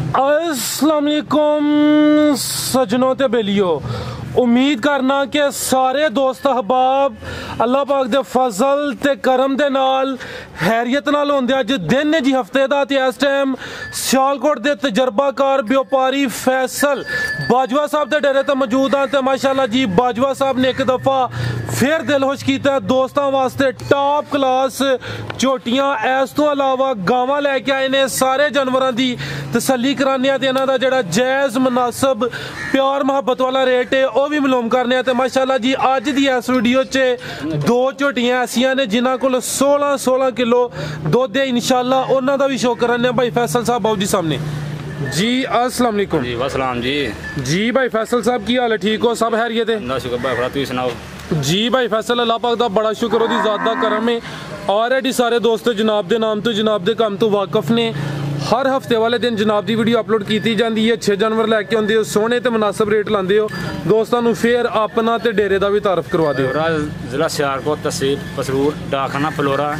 अस्सलाम वालेकुम सजनों ते बेलियो, उम्मीद करना कि सारे दोस्त अहबाब अल्लाह पाक दे फजल ते करम दे नाल हैरियत नाल होंदे। अज दिन है जी हफ्ते दा ते इस टाइम सियालकोट दे तजर्बाकार व्यापारी फैसल बाजवा साहब दे डेरे ते मौजूद हाँ। ते माशाल्लाह जी बाजवा साहब ने एक दफ़ा फिर दिल खुश किया दोस्तों वास्ते टॉप क्लास झोटियां, इस तो अलावा गावां लैके आए ने। सारे जानवरों की तसल्ली कराने इन्हों का जोड़ा जायज़ मुनासिब प्यार मुहब्बत वाला रेट है वह भी मालूम करने। तो माशाल्लाह जी अज की इस वीडियो च दो झोटियां ऐसिया ने जिन्हों को 16-16 किलो दुध है इंशाल्लाह, उन्हों का भी शो कराने भाई फैसल साहब बाबू जी सामने जी। अस्सलाम वालेकुम जी। वालेकुम जी भाई फैसल साहब की हाल है? ठीक हो? सब खैरियत है? ना शुक्र भाई, तुम सुनाओ जी। भाई फैसल अल्लाह पाक दा बड़ा शुक्र ओदी ज़ात दा करम है। ऑलरेडी सारे दोस्त जनाब दे नाम तो जनाब दे काम तो वाकफ ने। हर हफ्ते वाले दिन जनाब की वीडियो अपलोड की जाती है। 6 जानवर लैके आते हो, सोहने तो मुनासिब रेट लाते हो। दोस्तों फिर अपना तो डेरे का भी तारफ करवा दो। जिला सियालकोट, तहसील पसरूर, डाकखाना फलोरा,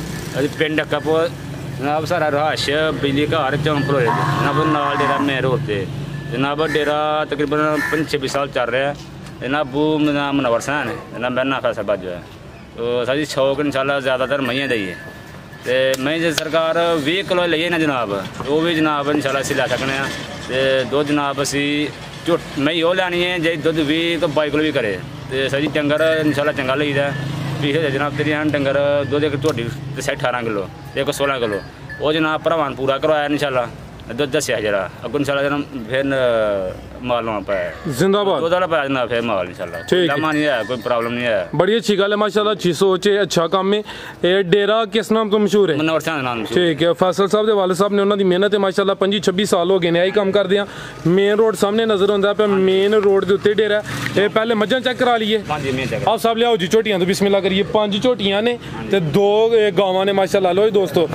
पिंड अक्कापुर जनाब। सारा रहाश बिजली घर चौंक फलोरे जनाब, नाल डेरा मेन रोड से जनाब। डेरा तकरीबन 5-6 साल चल रहा है जनाब। बू नाम मुनव्वर हुसैन है जनाब, मेरा नाम फैसल बाजवा है। तो सारी शौक इंशाल्लाह ज़्यादातर मैयां दी है। तो मैं जो सरकार 20 किलो लीए ना जनाब, वो भी जनाब इंशाल्लाह असीं लै सकने। तो दो जनाब असी झुट मैं वो लैनी है जे दुध 20 तो 22 किलो भी करे। तो सारी डंगर इंशाल्लाह चंगा लईदा। पिछले जनाब तेरी डंगर दुध एक झोटी 18 किलो, एक 16 किलो वो जनाब भरावान पूरा करवाया इंशाल्लाह। दुध दसिया जरा अगों इंशाल्लाह जनाब फिर माल लवाना पाया जिंदाबाद दुध वाला पाया जनाब फिर माल इंशाल्लाह। ठीक है, नहीं है कोई प्रॉब्लम नहीं है। बड़ी अच्छी गल है माशाल्लाह, अच्छी सोच है, अच्छा काम है। ये डेरा किस नाम तो मशहूर है? मुनव्वर हुसैन नाम। ठीक है, फैसल साहब के वाले साहब ने उन्होंने मेहनत है माशाल्लाह। 25-26 साल हो गए ने यही काम करते हैं। मेन रोड सामने नजर आता है, मेन रोड के उत्ते डेरा है। पहले मज्झां चेक करा लीए आप सब लियाओ जी झोटियां तो बिस्मिल्लाह करिए। 5 झोटियां ने ते 2 गावां ने माशाल्लाह। लो दोस्तों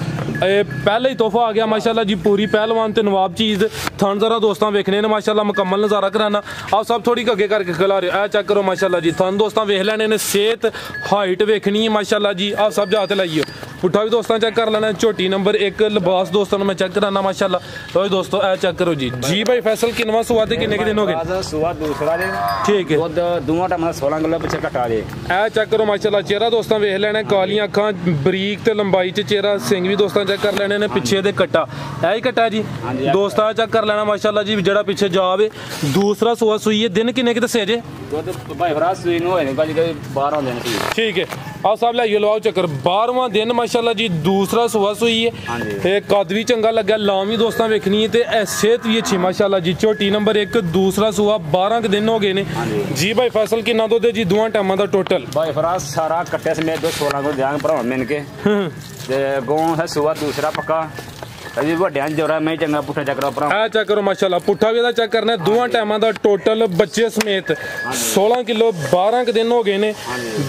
पहले ही तोहफा आ गया माशाल्लाह जी, पूरी पहलवान ते नवाब चीज़। थन जरा दोस्तों वेखने ने माशाल्लाह, मुकम्मल नज़ारा कराना। आप सब थोड़ी अगे करके खिला रहे हो, चेक करो माशाल्लाह जी। थन दोस्तों वेख लेने ने, सेहत हाइट वेखनी है माशाल्लाह जी। आप सब जाते लाइए पुट्ठा भी दोस्तों चेक कर लेना। झोटी नंबर 1 लिबास दोस्तों मैं चेक कराना माशाल्लाह। तो दोस्तों ए चेक करो जी। जी भाई फैसल किनवा सुआ थे, किन्ने के दिन हो गए? सुआ दूसरा दे। ठीक है, दुध दोवां टाइम 16 किलो पीछे कटा दे। ए चेक करो माशाल्लाह। चेहरा दोस्तों वेख लेना, कालियां अखां, बरीक ते लंबाई च चेहरा। सिंग भी दोस्तों चेक कर लेने ने, पिछे दे कट्टा है ही कट्टा जी दोस्तों चेक कर लेना माशाल्लाह जी। जड़ा पिछे जाब है दूसरा सुआ सुई है। दिन किन्ने के दसे जे? ठीक है, आप सब लाइए लवाओ चक्कर। 12वां दिन माशाल्लाह जी, दूसरा सुआ सुई है। कद भी चंगा लगा, लाम भी दोस्तों वेखनी है। तो सेहत भी अच्छी माशाल्लाह जी। झोटी नंबर 1 दूसरा सुआ 12 के दिन हो गए ने जी। भाई फैसल किन्ना दुध है जी दोवां टाइमां दा टोटल? भाई फराज सारा कट्टे समेत 16 को ध्यान भरा मिल के गौ है। सुआ दूसरा पक्का जोरा मैं चंगा पुट्ठा चेक चेक करो माशाल्लाह। पुट्ठा भी चेक करना है। दोवां टाइमां दा टोटल बच्चे समेत 16 किलो 12 के दिन हो गए ने।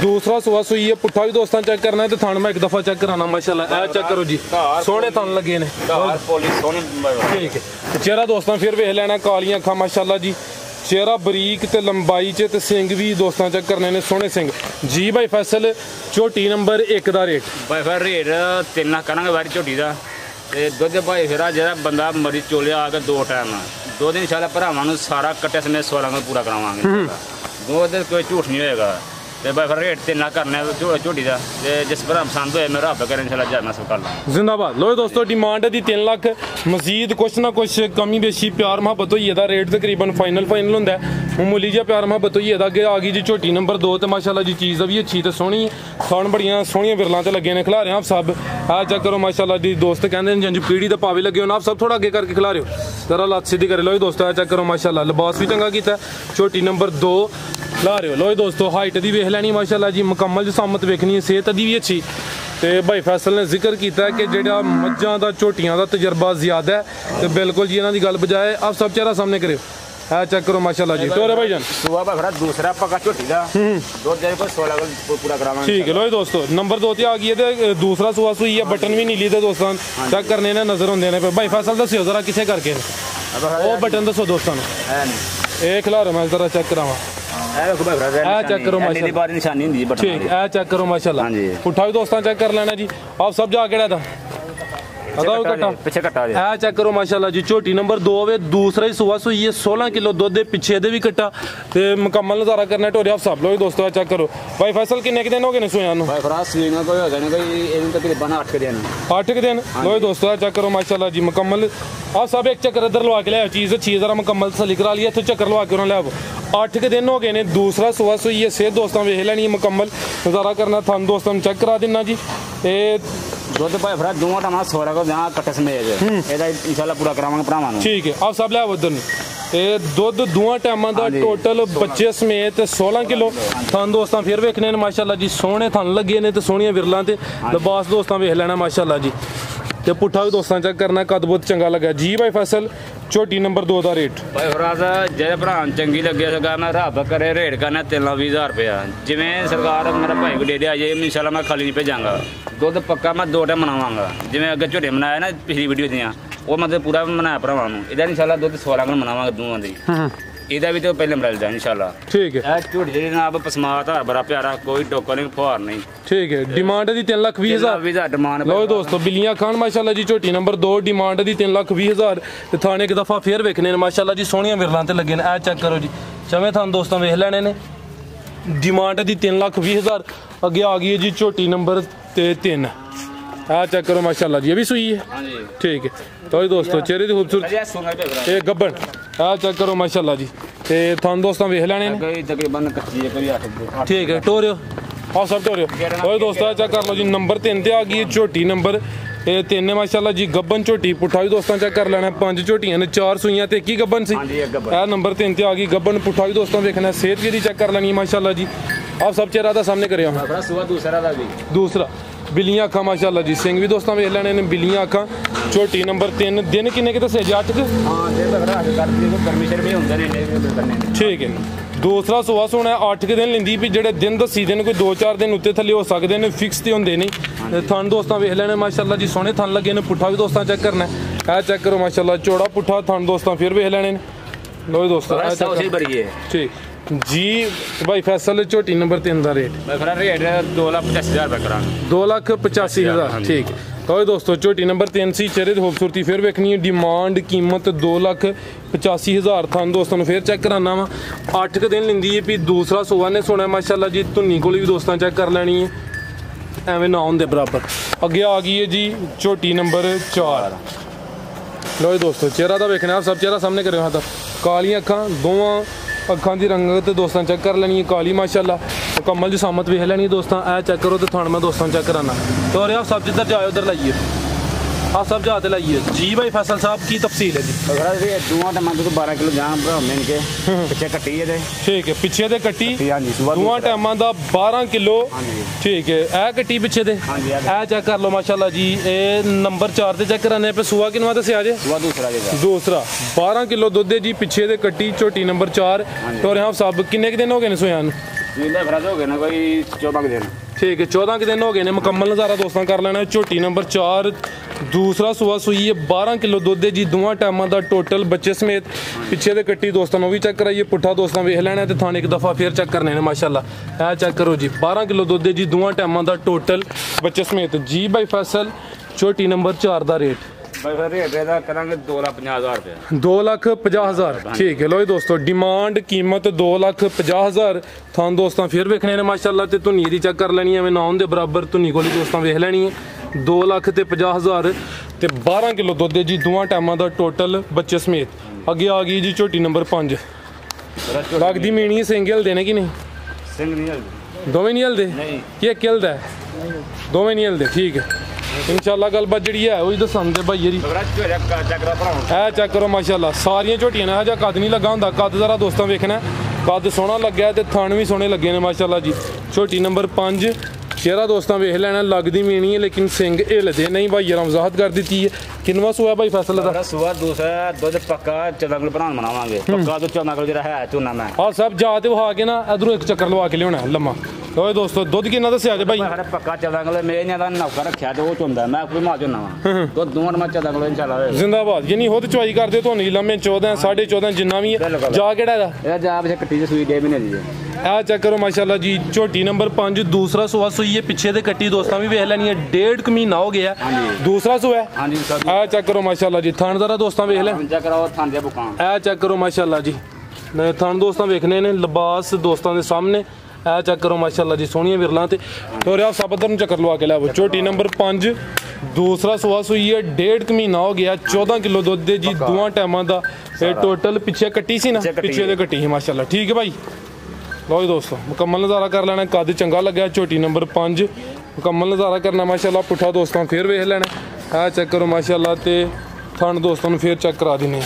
दूसरा सुआ सुई है। पुट्ठा भी दोस्तों चेक करना है। तो थान मैं एक दफा चेक कराना माशाल्लाह। ए चेक करो जी, सोहने थान लगे ने। ठीक है, चेहरा दोस्तों फिर वेख लेना, कालियां अखां माशाल्लाह जी। चेहरा बरीक ते लंबाई च ते सिंग भी दोस्तों चेक करने ने, सोहने सिंग जी। भाई फैसल झोटी नंबर 1 का रेट? भाई फिर रेट 3 लाख करांगे वारी झोटी का। दुध भाई फिर जो बंदा मरी चोले आके 2 टाइम 2 दिन इंशाल्लाह भरावां सारा कट्टे समेत 16 को पूरा करावांगे। दुध कोई झूठ नहीं होएगा। तो भाई फिर रेट 3 लाख करना है झोटी का। जिस भरा पसंद होए मेरा रब करे इंशाल्लाह जाना सब कर लांगे। जिंदाबाद। लो दोस्तों डिमांड है 3 लाख, मजीद कुछ ना कुछ कमी बेशी प्यार मुहब्बत होई एदा रेट तकरीबन फाइनल होंदा है। मामूली जिहा प्यार मुहब्बत होई एदा। अगे आ गई जी झोटी नंबर 2 तो माशाल्लाह जी चीज़ भी अच्छी तो सोहनी। खान बड़ियां सोहनियां विरलां ते लगे ने, खिला रहे हैं आप सब। आ चेक करो माशाल्लाह जी। दोस्त कहते हैं जंज पीढ़ी तो पावे लगे हो ना, आप सब थोड़ा अगे करके खिला रहे हो। जरा लत्त सीधी कर लो दोस्तों। चेक करो माशाल्लाह, लिबास भी चंगा किया। झोटी नंबर 2 ला रहे हो। लो दोस्तों हाइट की वेख लैनी माशाल्लाह जी, मुकम्मल जसामत वेखनी है, सेहत दी भी अच्छी। तो भाई फैसल ने जिक्र किया कि जो मझां दा झोटियां का तजर्बा ज्यादा है। तो बिल्कुल जी इन्हों की गल बजाए आप सब चेहरा सामने करो। है चेक करो माशाल्लाह जी। तो भाई जान दूसरा पक्का झोटी का दुध 16 को पूरा करावांगे। ठीक है, लो दोस्तों नंबर 2 ते आ गई है। दूसरा सुआ सुई है, बटन भी नीली थे दोस्तों चेक करने ने, नजर होंगे ने। भाई फैसल दस्यो जरा किसे करके वो बटन दसो दोस्तों ये खिला रहा मैं जरा चेक करावा। चेक करो माशाल्लाह। ठीक है, चेक करो माशाल्लाह। पुट्ठा भी दोस्तों चेक कर लेना जी। आप सब जा केड़ा था ਪਿੱਛੇ ਕੱਟਾ ਜੇ ਇਹ ਚੈੱਕ ਕਰੋ ਮਾਸ਼ਾਅੱਲਾ ਜੀ ਝੋਟੀ ਨੰਬਰ 2 ਵੇ ਦੂਸਰਾ ਹੀ ਸੂਆ ਸੂਈ ਹੈ 16 ਕਿਲੋ ਦੁੱਧ ਦੇ ਪਿੱਛੇ ਦੇ ਵੀ ਕੱਟਾ ਤੇ ਮੁਕੰਮਲ ਨਜ਼ਾਰਾ ਕਰਨਾ ਢੋਰਿਆ ਸਭ ਲੋ ਦੋਸਤੋ ਚੈੱਕ ਕਰੋ ਭਾਈ ਫੈਸਲ ਕਿੰਨੇ ਕਿ ਦਿਨ ਹੋ ਗਏ ਨੇ ਸੂਆਂ ਨੂੰ ਭਾਈ ਫਰਾਸ ਸੀਨਾ ਕੋਈ ਹੋ ਜਾਣੇ ਕੋਈ ਇਹਨੂੰ ਤਕਰੀਬਨ 8 ਦਿਨ 8 ਦਿਨ ਲੋ ਦੋਸਤੋ ਚੈੱਕ ਕਰੋ ਮਾਸ਼ਾਅੱਲਾ ਜੀ ਮੁਕੰਮਲ ਆ ਸਭ ਇੱਕ ਚੱਕਰ ਇਧਰ ਲਵਾ ਕੇ ਲਿਆ ਚੀਜ਼ ਅੱਛੀ ਜ਼ਰਾ ਮੁਕੰਮਲ ਤਸੱਲੀ ਕਰਾ ਲਈ ਇੱਥੇ ਚੱਕਰ ਲਵਾ ਕੇ ਉਹਨਾਂ ਲਿਆਓ 8 ਕੇ ਦਿਨ ਹੋ ਗਏ ਨੇ ਦੂਸਰਾ ਸੂਆ ਸੂਈ ਹੈ ਸੇ ਦੋਸਤਾਂ ਵੇਖ ਲੈਣੀ ਮੁਕੰਮਲ ਨਜ਼ਾਰਾ ਕਰਨਾ ਤੁਹਾਨੂੰ ਦੋਸਤਾਂ ਨੂੰ ਚੈੱਕ ਕਰਾ ਦਿੰਨਾ ਜੀ ਇਹ ਦੁੱਧ ਭਾਈ ਫਰਾ ਦੋਵਾਂ ਟਾਈਮਾਂ ਸੋਰਾ ਕੋ ਜਾਂ ਕੱਟ ਸਮੇਜ ਇਹਦਾ ਇਨਸ਼ਾਅੱਲਾ ਪੂਰਾ ਕਰਾਵਾਂਗੇ ਭਰਾਵਾਂ ਨੂੰ ਠੀਕ ਹੈ ਆਪ ਸਭ ਲਿਆ ਉਧਰ ਨੂੰ ਇਹ ਦੁੱਧ ਦੋਵਾਂ ਟਾਈਮਾਂ ਦਾ ਟੋਟਲ ਬੱਚੇ ਸਮੇਤ 16 ਕਿਲੋ ਤੁਹਾਨੂੰ ਦੋਸਤਾਂ ਫਿਰ ਵੇਖਣੇ ਨੇ ਮਾਸ਼ਾਅੱਲਾ ਜੀ ਸੋਹਣੇ ਥਣ ਲੱਗੇ ਨੇ ਤੇ ਸੋਹਣੀਆਂ ਵਿਰਲਾਂ ਤੇ ਲਿਬਾਸ ਦੋਸਤਾਂ ਵੇਖ ਲੈਣਾ ਮਾਸ਼ਾਅੱਲਾ ਜੀ ਤੇ ਪੁੱਠਾ ਵੀ ਦੋਸਤਾਂ ਚੈੱਕ ਕਰਨਾ ਕਦ ਬਹੁਤ ਚੰਗਾ ਲੱਗਾ ਜੀ ਭਾਈ ਫਸਲ ਝੋਟੀ ਨੰਬਰ 2 ਦਾ ਰੇਟ ਭਾਈ ਫਰਾਜ਼ ਜਿਹੜੇ ਭਰਾ ਚੰਗੀ ਲੱਗੇ ਸਗਾ ਮੈਂ ਰੱਬ ਕਰੇ ਰੇਟ ਕਰਨਾ 3-20,000 ਰੁਪਇਆ ਜਿਵੇਂ ਸਰਕਾਰ ਮੇਰਾ ਭਾਈ ਕੋ ਦੇ ਦੇ ਅਜੇ ਇਨਸ਼ਾਅੱਲਾ ਮੈਂ ਖਾਲੀ ਨਹੀਂ ਭੇਜਾਂਗਾ ਦੁੱਧ ਪੱਕਾ ਮੈਂ 2 ਟਾਈਮ ਬਣਾਵਾਂਗਾ ਜਿਵੇਂ ਅੱਗੇ ਝੋਟੇ ਬਣਾਇਆ ਨਾ ਪਿਛਲੀ ਵੀਡੀਓ ਦੀਆਂ ਉਹ ਮਤਲਬ ਪੂਰਾ ਬਣਾਇਆ ਭਰਾਵਾਂ ਨੂੰ ਇਹਦਾ ਇਨਸ਼ਾਅੱਲਾ ਦੁੱਧ 16 ਕਿਲੋ ਬਣਾਵਾਂਗੇ ਦੋਵਾਂ ਦੀ ਇਹਦਾ ਵੀ ਤੇ ਪਹਿਲੇ ਮਿਲਦਾ ਇਨਸ਼ਾਅੱਲਾ ਠੀਕ ਹੈ ਇਹ ਝੋਟੀ ਦੇ ਨਾਲ ਪਸਮਾਤ ਆ ਬੜਾ ਪਿਆਰਾ ਕੋਈ ਟੋਕਾ ਨਹੀਂ ਫੁਹਾਰ ਨਹੀਂ ਠੀਕ ਹੈ ਡਿਮਾਂਡ ਦੀ 3,20,000 ਡਿਮਾਂਡ ਲਓ ਦੋਸਤੋ ਬਿੱਲੀਆਂ ਖਾਨ ਮਾਸ਼ਾਅੱਲਾ ਜੀ ਝੋਟੀ ਨੰਬਰ 2 ਡਿਮਾਂਡ ਦੀ 3,20,000 ਤੇ ਥਾਣੇ ਇੱਕ ਦਫਾ ਫੇਰ ਵੇਖਣੇ ਨੇ ਮਾਸ਼ਾਅੱਲਾ ਜੀ ਸੋਹਣੀਆਂ ਵਿਰਲਾਂ ਤੇ ਲੱਗੇ ਨੇ ਇਹ ਚੈੱਕ ਕਰੋ ਜੀ ਚਵੇਂ ਤੁਹਾਨੂੰ ਦੋਸਤਾਂ ਵੇਖ ਲੈਣੇ ਨੇ ਡਿਮਾਂਡ ਦੀ 3,20,000 ਅੱਗੇ ਆ ਗਈ ਹੈ ਜੀ ਝੋਟੀ ਨੰਬਰ 3 ਆ ਚੈੱਕ ਕਰੋ ਮਾਸ਼ਾਅੱਲਾ ਜੀ ਇਹ ਵੀ ਸੂਈ ਹੈ ਹਾਂਜੀ ਠੀਕ ਹੈ तो दोस्तों चेहरे की खूबसूरत ये गब्बन आ चेक करो माशाल्लाह जी ते थान दोस्तों वेख लैने तकरीबन कच्ची है कोई 8 ठीक है टोरियो आओ सब टोरियो और दोस्तों चेक कर लो जी नंबर 3 ते आ गई झोटी नंबर 3 ने माशाल्लाह जी गब्बन झोटी पुट्ठा भी दोस्तों चेक कर लेना 5 झोटियां ने 4 सूइयां ते की गब्बन सी आ नंबर 3 ते आ गई गब्बन पुट्ठा भी दोस्तों देखना सेहत भी चेक कर लेनी माशाल्लाह जी आप सब चेहरा दा सामने करियो दूसरा बिल्लियां अखा माशाल्लाह जी सिंह भी दोस्तों वेख लेने ने बिल्लियां अखा झोटी नंबर 3 दिन किन्ने के दसे 8 ठीक है दूसरा सुहा सोना 8 के दिन लेंदी भी जेडे दिन दसी दिन कोई 2-4 दिन उत्ते थल्ले हो सकते हैं फिक्स तो होंगे नहीं थन दोस्तों वेख लेने माशाल्लाह जी सोहने थन लगे ने पुट्ठा भी दोस्तों चेक करना है चेक करो माशाल्लाह चौड़ा पुट्ठा थन दोस्तों फिर वेख लेने लो दोस्तों ठीक जी भाई फैसल झोटी नंबर 3 का रेट 2,85,000 ठीक तो दोस्तों झोटी नंबर 3 सी चेहरे की खूबसूरती फिर वेखनी है डिमांड कीमत 2,85,000 थान दोस्तों फिर चेक कराना वा 8 के दिन लेंदी है भी दूसरा सुहा ने सोना माशाल्लाह जी धुनी को भी दोस्तों चेक कर लैनी है एवं ना होंगे बराबर अगे आ गई है जी झोटी नंबर 4 लो दोस्तों चेहरा तो वेखना आप सब चेहरा सामने करो हाँ कालियां अखा दोवां अखा की रंगत दोस्तों चेक कर लेनी है काली माशाल्लाह मुकम्मल जी सामत वेख लेनी दोस्तों ए चेक करो तो थान मैं दोस्तों चेक कराना तो और आप सब जिधर जाए उधर लाइए आप सब जाते लाइए जी भाई फैसल साहब की तफसील है जी 12 किलो पीछे कट्टी है ठीक है पीछे दे कट्टी दोवां टाइमां दा 12 किलो ठीक है ए कट्टी पीछे दे ए चेक कर लो माशाल्लाह जी ए नंबर 4 ते चेक कराने पे सुहा किनवा दस्या जे दूसरा 12 किलो दुध जी पीछे दे कट्टी झोटी नंबर 4 और यहाँ सब किन्ने के दिन हो गए ने सोया हो गए ना कोई 14 दिन ठीक है 14 के दिन हो गए ने मुकम्मल नज़ारा दोस्तों कर लेना झोटी नंबर 4 दूसरा सुहा सूई है 12 किलो दुध जी दोवां टाइमां दा टोटल बच्चे समेत पिछे दे कट्टी दोस्तों वो भी चेक कराइए पुट्ठा दोस्तों वेख लेना तो थाने एक दफ़ा फिर चेक करने ने माशाल्लाह ए चेक करो जी 12 किलो दुध जी दोवां टाइमां दा टोटल बच्चे समेत जी भाई फैसल झोटी नंबर 4 का रेट 2,50,000 ठीक है लो दोस्तों डिमांड कीमत 2,50,000 थान दोस्तों फिर वेखने ने माशाल्लाह ते धुनी दी चेक कर लेनी है ना उनके बराबर धुनी को दोस्तों वेख लेनी है 2,50,000 ते 12 किलो दुध जी दोवां टाइमां दा टोटल बच्चे समेत अगे आ गई जी झोटी नंबर 5 लगदी मीनी सिंग हिलदे ने कि नहीं दोवें नहीं हिलदे ये हिलदा है दोवें नहीं हिलदे ठीक है इंशाल्लाह गलबात जी है वही दसांदे भाई जी ए चेक करो माशाल्लाह सारियां झोटियां ने हजा कद नहीं लगा होंदा कद जरा दोस्तों वेखना कद सोहना लग्या ते थान भी सोहने लगे ने माशाल्लाह जी झोटी नंबर 5 चेहरा दोस्तों वेख लेना लगदी मीनी है लेकिन सिंग हिलदे नहीं भाई यार वजाहत कर दी है किनवा सुहा भाई फैसल दा सुहा दूसरा दुध पक्का 14 किलो बनान बनावांगे पक्का तो 14 किलो जरा है चूना में हां सब जाते वहा के ना इधरों एक चक्कर लवा के लियाना लम्मा ਓਏ ਦੋਸਤੋ ਦੁੱਧ ਕਿੰਨਾ ਦੱਸਿਆ ਜੇ ਭਾਈ? ਸਾਡਾ ਪੱਕਾ 14 ਕਿਲੋ ਮੇਰੇ ਨੇ ਦਾ ਨੌਕਾ ਰੱਖਿਆ ਤੇ ਉਹ ਚੁੰਦਾ ਮੈਂ ਕੋਈ ਮਾਂ ਚੁੰਨਾ ਵਾ ਦੁੱਧ ਦੋਵਾਂ ਮੈਂ 14 ਕਿਲੋ ਇਨਸ਼ਾਅੱਲਾ ਹੋਏਗਾ। ਜ਼ਿੰਦਾਬਾਦ। ਯਾਨੀ ਖੁਦ ਚੁਆਈ ਕਰਦੇ ਤੁਹਾਨੂੰ ਲੰਮੇ 14 14.5 ਜਿੰਨਾ ਵੀ ਹੈ। ਜਾ ਕਿਹੜਾ ਇਹਦਾ? ਇਹਦਾ ਜਾ ਪਿੱਛੇ ਕੱਟੀ ਦੀ ਸੂਈ 2 ਮਹੀਨੇ ਦੀ ਆ ਚੈੱਕ ਕਰੋ ਮਾਸ਼ਾਅੱਲਾ ਜੀ, ਝੋਟੀ ਨੰਬਰ 5 ਦੂਸਰਾ ਸੂਆ ਸੂਈ ਹੈ। ਪਿੱਛੇ ਦੇ ਕੱਟੀ ਦੋਸਤਾਂ ਵੀ ਵੇਖ ਲੈਣੀ ਹੈ, 1.5 ਮਹੀਨਾ ਹੋ ਗਿਆ ਦੂਸਰਾ ਸੂਆ ਹੈ। ਹਾਂਜੀ ਆ ਚੈੱਕ ਕਰੋ ਮਾਸ਼ਾਅੱਲਾ ਜੀ, ਥਣ ਜ਼ਰਾ ਦੋਸਤਾਂ ਵੇਖ ਲੈ। ਚੈੱਕ ਕਰਾਓ ਥਣ ਦੇ ਬੁਕਾਂ। ਆ ਚੈੱਕ ਕਰੋ ਮਾਸ਼ਾਅੱਲਾ ਜੀ, ਥਣ ਦੋਸਤਾਂ ਵੇਖਣੇ ਨੇ, ਲਿਬਾਸ ਦੋਸਤਾਂ ਦੇ ਸਾਹਮਣੇ। ਆ ਚੈੱਕ ਕਰੋ ਮਾਸ਼ਾਅੱਲਾ ਜੀ, ਸੋਹਣੀਆਂ ਵਿਰਲਾਂ ਤੇ ਹੋਰ ਆ ਸਬਦਰ ਨੂੰ ਚੱਕਰ ਲਵਾ ਕੇ ਲਿਆਵੋ। ਝੋਟੀ ਨੰਬਰ 5 ਦੂਸਰਾ ਸੂਆ ਸੂਈ ਹੈ, 1.5 ਮਹੀਨਾ ਹੋ ਗਿਆ, 14 ਕਿਲੋ ਦੁੱਧ ਦੇ ਜੀ ਦੋਵਾਂ ਟਾਈਮਾਂ ਦਾ। ਇਹ ਟੋਟਲ ਪਿੱਛੇ ਕੱਟੀ ਸੀ ਨਾ, ਪਿੱਛੇ ਦੇ ਕੱਟੀ ਸੀ ਮਾਸ਼ਾਅੱਲਾ। ਠੀਕ ਹੈ ਭਾਈ, ਲਓ ਜੀ ਦੋਸਤੋ ਮੁਕੰਮਲ ਨਜ਼ਾਰਾ ਕਰ ਲੈਣਾ। ਕੱਦ ਚੰਗਾ ਲੱਗਿਆ, ਝੋਟੀ ਨੰਬਰ 5 ਮੁਕੰਮਲ ਨਜ਼ਾਰਾ ਕਰਨਾ ਮਾਸ਼ਾਅੱਲਾ। ਪੁੱਠਾ ਦੋਸਤਾਂ ਫੇਰ ਵੇਖ ਲੈਣਾ। ਆ ਚੈੱਕ ਕਰੋ ਮਾਸ਼ਾਅੱਲਾ ਤੇ ਥਣ ਦੋਸਤਾਂ ਨੂੰ ਫੇਰ ਚੈੱਕ ਕਰਾ ਦਿੰਦੇ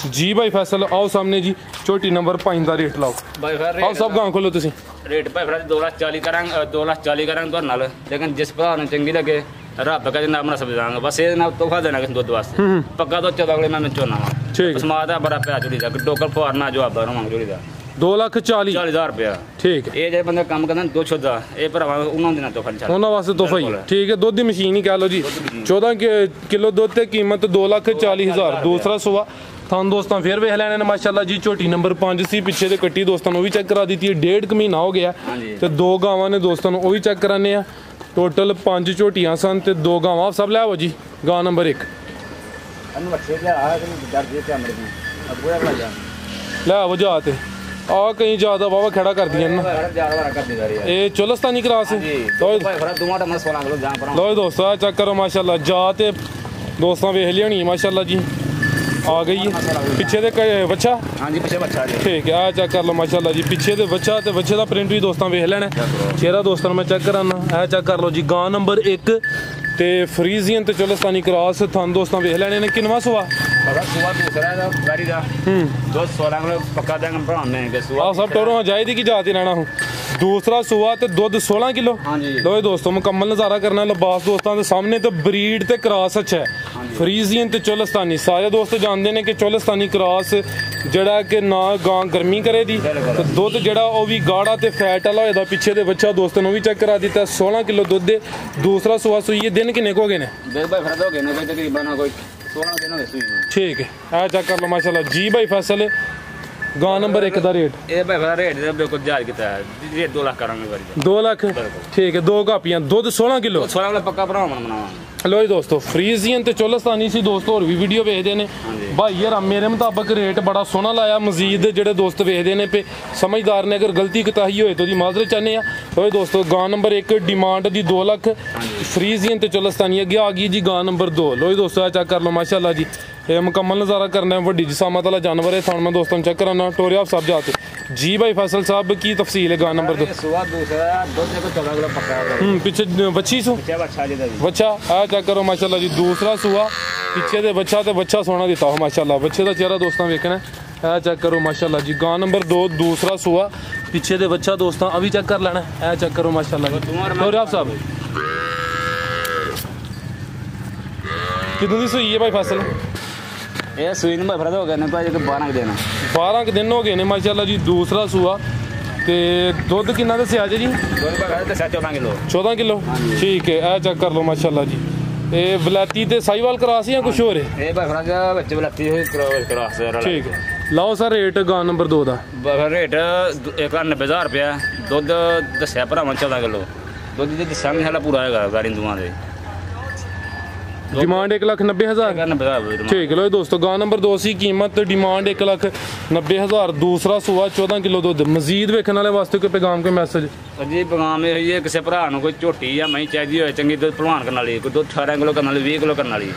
ਜੀ ਭਾਈ ਫੈਸਲ। ਆਓ ਸਾਹਮਣੇ ਜੀ, ਝੋਟੀ ਨੰਬਰ 5 ਦਾ ਰੇਟ ਲਾਓ ਆਓ ਸਭ ਗਾਂ ਖੋਲੋ ਤੁਸੀਂ। ਰੇਟ ਭਾਈ ਫਿਰ 2,40,000 ਕਰਾਂਗੇ, 2,40,000 ਕਰਾਂਗੇ ਤੁਹਾਡੇ ਨਾਲ। ਲੇਕਿਨ ਜਿਸ ਭਰਾ ਨੂੰ ਚੰਗੀ ਲੱਗੇ ਰੱਬ ਕਦੇ ਨਾਮ ਨਾ ਸਮਝਾਂਗਾ, ਬਸ ਇਹ ਨਾਲ ਤੋਹਫਾ ਦੇਣਾ ਕਿਸੇ ਦੁੱਧ ਵਾਸਤੇ। ਪੱਕਾ ਤੋਂ 14 ਕਿਲੋ ਮੈਂ ਚੋਣਾ ਵਾ। ਠੀਕ ਸਮਾਦ ਦਾ ਬੜਾ ਪਿਆ ਜੁੜੀ ਦਾ ਟੋਕਲ ਫੁਆਰਨਾ ਜੋ ਆਬਾ ਨੂੰ ਮੰਗ ਜੁੜੀ ਦਾ 2,40,000 ਰੁਪਇਆ। ਠੀਕ ਹੈ। ਇਹ ਜੇ ਬੰਦੇ ਕੰਮ ਕਰਦੇ ਦੋ ਛੋਦਾ ਇਹ ਭਰਾਵਾਂ ਉਹਨਾਂ ਦੇ ਨਾਲ ਤੋਹਫਾ ਨਹੀਂ ਚੱਲਦਾ, ਉਹਨਾਂ ਵਾਸਤੇ ਤੋਹਫਾ ਹੀ। ਠੀਕ ਹੈ, ਦੁੱਧ ਦੀ ਮਸ਼ੀਨ ਹੀ ਕਹਿ ਲਓ ਜੀ। 14 ਕਿਲੋ ਦੁੱਧ ਤੇ ਕੀਮਤ 2,40,000 ਦੂਸਰਾ ਸੂਆ। ਥਾਂ ਦੋਸਤਾਂ ਫੇਰ ਵੇਖ ਲੈਣੇ ਨੇ ਮਾਸ਼ਾਅੱਲਾ ਜੀ। ਝੋਟੀ ਨੰਬਰ 5 ਸੀ, ਪਿੱਛੇ ਦੇ ਕੱਟੀ ਦੋਸਤਾਂ ਨੂੰ ਉਹ ਵੀ ਚੈੱਕ ਕਰਾ ਦਿੱਤੀ ਹੈ। 1.5 ਮਹੀਨਾ ਹੋ ਗਿਆ ਤੇ 2 ਗਾਵਾਂ ਨੇ ਦੋਸਤਾਂ ਨੂੰ ਉਹ ਵੀ ਚੈੱਕ ਕਰਾਨੇ ਆ। ਟੋਟਲ 5 ਝੋਟੀਆਂ ਸਨ ਤੇ 2 ਗਾਵਾਂ। ਸਭ ਲੈ ਆਓ ਜੀ। ਗਾਂ ਨੰਬਰ 1 ਲੈ ਆਓ ਜਾ ਤੇ ਆ ਕਈ ਜ਼ਿਆਦਾ ਵਾਵਾ ਖੜਾ ਕਰਦੀਆਂ ਨਾ। ਇਹ ਚੋਲਸਤਾਨੀ ਕਰਾਸ ਲੋ ਦੋਸਤੋ ਆ ਚੈੱਕ ਕਰੋ ਮਾਸ਼ਾਅੱਲਾ। ਜਾ ਤੇ ਦੋਸਤਾਂ ਵੇਖ ਲਿਆਣੀ ਮਾਸ਼ਾਅੱਲਾ ਜੀ ਆ ਗਈ ਹੈ। ਪਿੱਛੇ ਦੇ ਬੱਚਾ ਹਾਂਜੀ ਪਿੱਛੇ ਬੱਚਾ ਜੀ। ਠੀਕ ਹੈ, ਆ ਚੈੱਕ ਕਰ ਲਓ ਮਾਸ਼ਾਅੱਲਾ ਜੀ। ਪਿੱਛੇ ਦੇ ਬੱਚਾ ਤੇ ਬੱਚੇ ਦਾ ਪ੍ਰਿੰਟ ਵੀ ਦੋਸਤਾਂ ਵੇਖ ਲੈਣਾ। ਚਿਹਰਾ ਦੋਸਤਾਂ ਨੂੰ ਮੈਂ ਚੈੱਕ ਕਰਾਨਾ। ਇਹ ਚੈੱਕ ਕਰ ਲਓ ਜੀ, ਗਾਂ ਨੰਬਰ 1 ਤੇ ਫਰੀਜ਼ੀਅਨ ਤੇ ਚੋਲਸਤਾਨੀ ਕਰਾਸ। ਥਣ ਦੋਸਤਾਂ ਵੇਖ ਲੈਣੇ ਨੇ। ਕਿੰਨਵਾਂ ਸੂਆ? ਸੁਆ ਦੂਸਰਾ ਦਾ ਗਾੜੀ ਦਾ 16 ਕਿਲੋ ਪੱਕਾ ਦੇਂਗੇ ਭਰਾਣੇ ਕੇ ਸੁਆ। ਆ ਸਭ ਟੋਰੋਂ ਜਾਇਦੀ ਕੀ ਜਾਤੀ ਲੈਣਾ ਹੁਣ। ਦੂਸਰਾ ਸੂਆ ਤੇ ਦੁੱਧ 16 ਕਿਲੋ। ਲੋ ਦੋਸਤੋ ਮੁਕੰਮਲ ਨਜ਼ਾਰਾ ਕਰਨਾ। ਲਿਬਾਸ ਦੋਸਤਾਂ ਦੇ ਸਾਹਮਣੇ ਤੇ ਬਰੀਡ ਤੇ ਕਰਾਸ ਅੱਛਾ ਹੈ। ਫਰੀਜ਼ੀਅਨ ਤੇ ਚੋਲਸਤਾਨੀ ਸਾਰੇ ਦੋਸਤ ਜਾਣਦੇ ਨੇ ਕਿ ਚੋਲਸਤਾਨੀ ਕਰਾਸ ਜਿਹੜਾ ਕਿ ਨਾ ਗਾਂ ਗਰਮੀ ਕਰੇ ਦੀ ਤੇ ਦੁੱਧ ਜਿਹੜਾ ਉਹ ਵੀ ਗਾੜਾ ਤੇ ਫੈਟ ਵਾਲਾ ਹੋਏਦਾ। ਪਿੱਛੇ ਦੇ ਬੱਚਾ ਦੋਸਤਾਂ ਨੂੰ ਵੀ ਚੈੱਕ ਕਰਾ ਦਿੱਤਾ। 16 ਕਿਲੋ ਦੁੱਧ ਦੇ ਦੂਸਰਾ ਸੂਆ ਸੂਈ ਹੈ। ਦਿਨ ਕਿੰਨੇ ਕੁ ਹੋ ਗਏ ਨੇ? ਕੋਈ ਤਕਰੀਬਨ ਕੋਈ 16 ਦਿਨ ਹੋ ਗਏ ਸੂਈ ਨੂੰ। ਠੀਕ ਹੈ, ਆ ਚੈੱਕ ਕਰ ਲਓ ਮਾਸ਼ਾਅੱਲਾ ਜੀ ਭਾਈ ਫੈਸਲ। ਗਾਂ ਨੰਬਰ 1 ਦਾ ਰੇਟ ਇਹ ਭਾਈ ਫਿਰ ਰੇਟ ਦੇ ਬਿਲਕੁਲ ਜਾਇਜ਼ ਕੀਤਾ ਹੈ। ਰੇਟ 2 ਲੱਖ ਕਰਾਂਗੇ ਵਾਰੀ 2 ਲੱਖ। ਠੀਕ ਹੈ, 2 ਕਾਪੀਆਂ ਦੁੱਧ 16 ਕਿਲੋ 16 ਕਿਲੋ ਪੱਕਾ ਬਣਾਵਾਂਗੇ ਬਣਾਵਾਂਗੇ। ਲੋ ਜੀ ਦੋਸਤੋ ਫਰੀਜ਼ੀਅਨ ਤੇ ਚੋਲਸਤਾਨੀ ਸੀ ਦੋਸਤੋ। ਹੋਰ ਵੀ ਵੀਡੀਓ ਵੇਖਦੇ ਨੇ ਭਾਈ ਯਾਰ ਮੇਰੇ ਮੁਤਾਬਕ ਰੇਟ ਬੜਾ ਸੋਹਣਾ ਲਾਇਆ। ਮਜ਼ੀਦ ਜਿਹੜੇ ਦੋਸਤ ਵੇਖਦੇ ਨੇ ਪੇ ਸਮਝਦਾਰ ਨੇ, ਅਗਰ ਗਲਤੀ ਕਤਾਹੀ ਹੋਏ ਤਾਂ ਉਹਦੀ ਮਾਜ਼ਰਤ ਚਾਹੁੰਦੇ ਆ। ਲੋ ਜੀ ਦੋਸਤੋ ਗਾਂ ਨੰਬਰ 1 ਡਿਮਾਂਡ ਦੀ 2 ਲੱਖ। ਫਰੀਜ਼ੀਅਨ ਤੇ ਚੋਲਸਤਾਨੀ ਅੱਗੇ ਆ ਗਈ ਜੀ ਗਾਂ ਨੰਬਰ 2। ਲੋ ਜੀ ਦੋਸਤੋ ਆ ਚੈੱਕ ਕਰ ਲਓ ਮਾਸ਼ਾਅੱਲਾ ਜੀ। ਇਹ ਮੁਕੰਮਲ ਨਜ਼ਾਰਾ ਕਰਨਾ ਹੈ। ਵੱਡੀ ਜਿਸਾਮਤ ਵਾਲਾ ਜਾਨਵਰ ਹੈ। ਥਣ ਮੈਂ ਦੋਸਤਾਂ ਨੂੰ ਚੈੱਕ ਕਰਾਨਾ। ਟੋਰਿਆ ਸਭ ਜਾਤੇ ਜੀ ਭਾਈ ਫੈਸਲ ਸਾਹਿਬ ਕੀ ਤਫਸੀਲ ਹੈ ਗਾਂ ਨੰਬਰ 2? ਸੁਆ ਦੂਸਰਾ ਦੁੱਧ ਦੇ 14 ਕਿਲੋ ਪੱਕਾ ਪਿੱਛੇ ਬੱਚੀ ਸੂ ਬੱਚਾ ਜੀ ਦਾ ਜੀ। ਬੱਚਾ ਆ ਚੈੱਕ ਕਰੋ ਮਾਸ਼ਾਅੱਲਾ ਜੀ। ਦੂਸਰਾ ਸੂਆ ਪਿੱਛੇ ਦੇ ਬੱਚਾ ਤੇ ਬੱਚਾ ਸੋਹਣਾ ਦਿੱਤਾ ਹੋ ਮਾਸ਼ਾਅੱਲਾ। ਬੱਚੇ ਦਾ ਚਿਹਰਾ ਦੋਸਤਾਂ ਵੇਖਣਾ। ਇਹ ਚੈੱਕ ਕਰੋ ਮਾਸ਼ਾਅੱਲਾ ਜੀ। ਗਾਂ ਨੰਬਰ 2 ਦੂਸਰਾ ਸੂਆ ਪਿੱਛੇ ਦੇ ਬੱਚਾ ਦੋਸਤਾਂ ਆ ਵੀ ਚੈੱਕ ਕਰ ਲੈਣਾ। ਇਹ ਚੈੱਕ ਕਰੋ ਮਾਸ਼ਾਅੱਲਾ ਜੀ। ਟੋਰਿਆ ਸਾਹਿਬ ਕਿਦੋਂ ਦੀ ਸੂਈ ਹੈ ਭਾਈ ਫੈਸਲ? ਇਹ ਸੂਈ ਨੂੰ ਭਾਈ ਹੋ ਗਏ ਨੇ ਭਾਈ 12 ਦਿਨ 12 ਦਿਨ ਹੋ ਗਏ ਨੇ ਮਾਸ਼ਾਅੱਲਾ ਜੀ। ਦੂਸਰਾ ਸੂਆ ਤੇ ਦੁੱਧ ਕਿੰਨਾ ਦੱਸਿਆ ਜੀ? ਦੁੱਧ ਭਾਈ ਦੱਸਿਆ 14 ਕਿਲੋ 14 ਕਿਲੋ। ਠੀਕ ਹੈ, ਇਹ ਚੈੱਕ ਕਰ ਲਓ ਮਾਸ਼ਾਅੱਲਾ ਜੀ। ਇਹ ਵਲਾਤੀ ਤੇ ਸਾਈਵਾਲ ਕਰਾਸ ਜਾਂ ਕੁਛ ਹੋਰ ਹੈ? ਇਹ ਭਾਈ ਫਰਾਜ ਵਿੱਚ ਵਲਾਤੀ ਹੋਈ ਕਰਾਸ। ਠੀਕ ਹੈ, ਲਓ ਸਰ ਰੇਟ ਗਾਂ ਨੰਬਰ 2 ਦਾ ਰੇਟ 91,000 ਰੁਪਇਆ। ਦੁੱਧ ਦੱਸਿਆ ਭਰਾਵਾਂ 14 ਕਿਲੋ ਦੁੱਧ ਦੇ ਦੱਸਾਂਗੇ ਸਾਡਾ ਪੂਰਾ ਹੈਗਾ ਗਾੜੀ ਦੋਵਾਂ ਦੇ। डिमांड 1,90,000। ठीक है लो दोस्तों गां नंबर 2 सी कीमत डिमांड 1,90,000। दूसरा सुआ 14 किलो दुध। मजीद वेखने वाले वास्ते कोई पैगाम कोई मैसेज? जी पैगाम ये किसी भरा कोई झोटी या मई चाहिए हो चंगी दुध भलवान करने वाली कोई दुध 18 किलो करने वाली 20 किलो करने वाली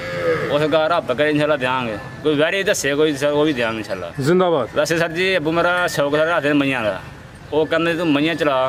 उस गां रब करे इंशाल्लाह देंगे। कोई वैरी दसे कोई वो भी देंगे इंशाल्लाह। जिंदाबाद। वैसे सर जी अबू मेरा शौक है रात मईयां का वो कहते तू मईयां चला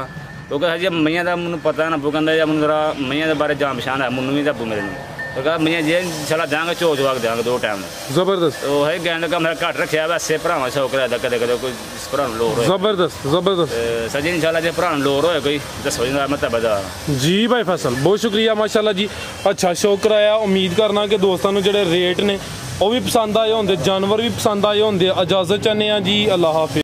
क्योंकि सर जी मईयां का मैं पता ना अबू कहता मैं जरा मईयां के बारे जान पछान है मैनू भी अबू मेरे तो मैं जे इंशाल्लाह देंगे चो जवाक देंगे 2 टाइम। जबरदस्त। तो है गैंड का मेरा घट रखा वैसे भरावां शौक रहता कदे कदे कोई भरा लोर हो। जबरदस्त जबरदस्त। सर जी इंशाल्लाह जे भरा लोर होए कोई दसो मैं बता जी भाई फैसल बहुत शुक्रिया माशाल्लाह जी। अच्छा शौक कराया। उम्मीद करना कि दोस्तों जेडे रेट ने वो भी पसंद आए होंगे जानवर भी पसंद आए होंगे। इजाजत चाहते हैं जी। अल्लाह हाफिज़।